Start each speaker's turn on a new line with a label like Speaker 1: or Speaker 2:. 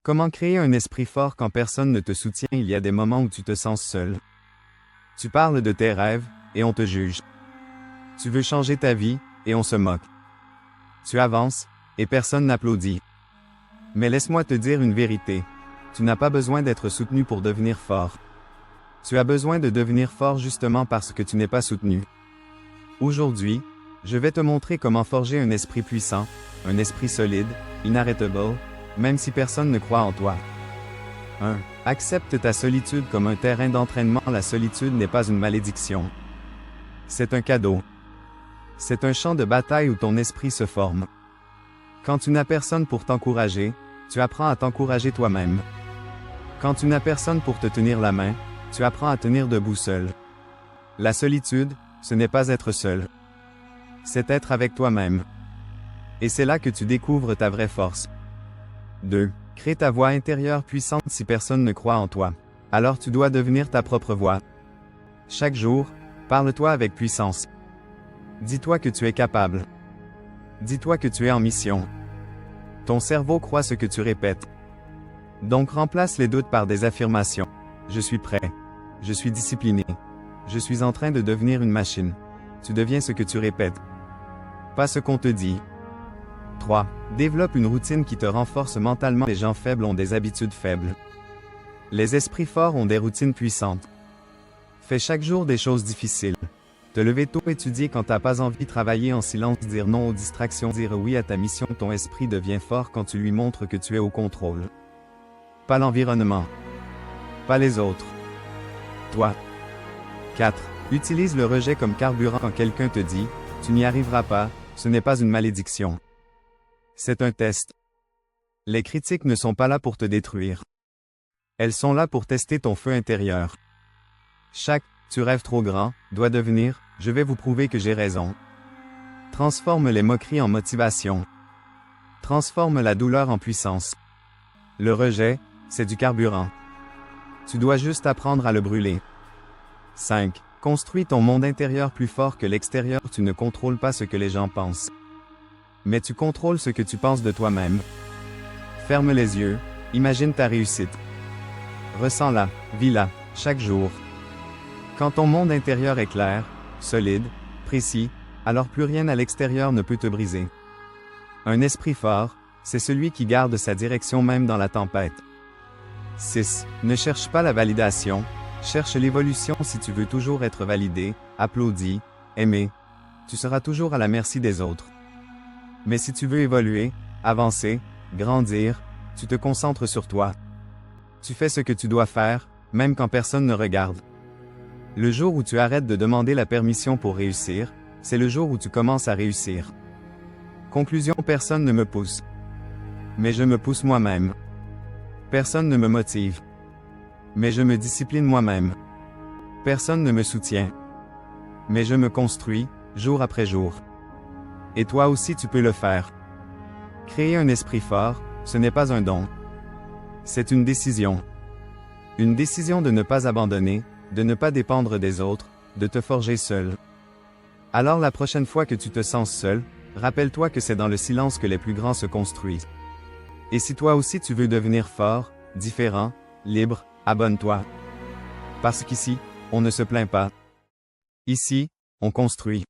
Speaker 1: Comment créer un esprit fort quand personne ne te soutient? Il y a des moments où tu te sens seul. Tu parles de tes rêves, et on te juge. Tu veux changer ta vie, et on se moque. Tu avances, et personne n'applaudit. Mais laisse-moi te dire une vérité. Tu n'as pas besoin d'être soutenu pour devenir fort. Tu as besoin de devenir fort justement parce que tu n'es pas soutenu. Aujourd'hui, je vais te montrer comment forger un esprit puissant, un esprit solide, inarrêtable, même si personne ne croit en toi. 1. Accepte ta solitude comme un terrain d'entraînement. La solitude n'est pas une malédiction. C'est un cadeau. C'est un champ de bataille où ton esprit se forme. Quand tu n'as personne pour t'encourager, tu apprends à t'encourager toi-même. Quand tu n'as personne pour te tenir la main, tu apprends à tenir debout seul. La solitude, ce n'est pas être seul. C'est être avec toi-même. Et c'est là que tu découvres ta vraie force. 2. Crée ta voix intérieure puissante. Si personne ne croit en toi, alors tu dois devenir ta propre voix. Chaque jour, parle-toi avec puissance. Dis-toi que tu es capable. Dis-toi que tu es en mission. Ton cerveau croit ce que tu répètes. Donc remplace les doutes par des affirmations. Je suis prêt. Je suis discipliné. Je suis en train de devenir une machine. Tu deviens ce que tu répètes. Pas ce qu'on te dit. 3. Développe une routine qui te renforce mentalement. Les gens faibles ont des habitudes faibles. Les esprits forts ont des routines puissantes. Fais chaque jour des choses difficiles. Te lever tôt, étudier quand t'as pas envie, travailler en silence, dire non aux distractions, dire oui à ta mission. Ton esprit devient fort quand tu lui montres que tu es au contrôle. Pas l'environnement. Pas les autres. Toi. 4. Utilise le rejet comme carburant. Quand quelqu'un te dit « tu n'y arriveras pas », ce n'est pas une malédiction. C'est un test. Les critiques ne sont pas là pour te détruire. Elles sont là pour tester ton feu intérieur. Chaque « tu rêves trop grand » doit devenir « je vais vous prouver que j'ai raison ». Transforme les moqueries en motivation. Transforme la douleur en puissance. Le rejet, c'est du carburant. Tu dois juste apprendre à le brûler. 5. Construis ton monde intérieur plus fort que l'extérieur. Tu ne contrôles pas ce que les gens pensent. Mais tu contrôles ce que tu penses de toi-même. Ferme les yeux, imagine ta réussite. Ressens-la, vis-la, chaque jour. Quand ton monde intérieur est clair, solide, précis, alors plus rien à l'extérieur ne peut te briser. Un esprit fort, c'est celui qui garde sa direction même dans la tempête. 6. Ne cherche pas la validation, cherche l'évolution. Si tu veux toujours être validé, applaudi, aimé, tu seras toujours à la merci des autres. Mais si tu veux évoluer, avancer, grandir, tu te concentres sur toi. Tu fais ce que tu dois faire, même quand personne ne regarde. Le jour où tu arrêtes de demander la permission pour réussir, c'est le jour où tu commences à réussir. Conclusion: personne ne me pousse. Mais je me pousse moi-même. Personne ne me motive. Mais je me discipline moi-même. Personne ne me soutient. Mais je me construis, jour après jour. Et toi aussi tu peux le faire. Créer un esprit fort, ce n'est pas un don. C'est une décision. Une décision de ne pas abandonner, de ne pas dépendre des autres, de te forger seul. Alors la prochaine fois que tu te sens seul, rappelle-toi que c'est dans le silence que les plus grands se construisent. Et si toi aussi tu veux devenir fort, différent, libre, abonne-toi. Parce qu'ici, on ne se plaint pas. Ici, on construit.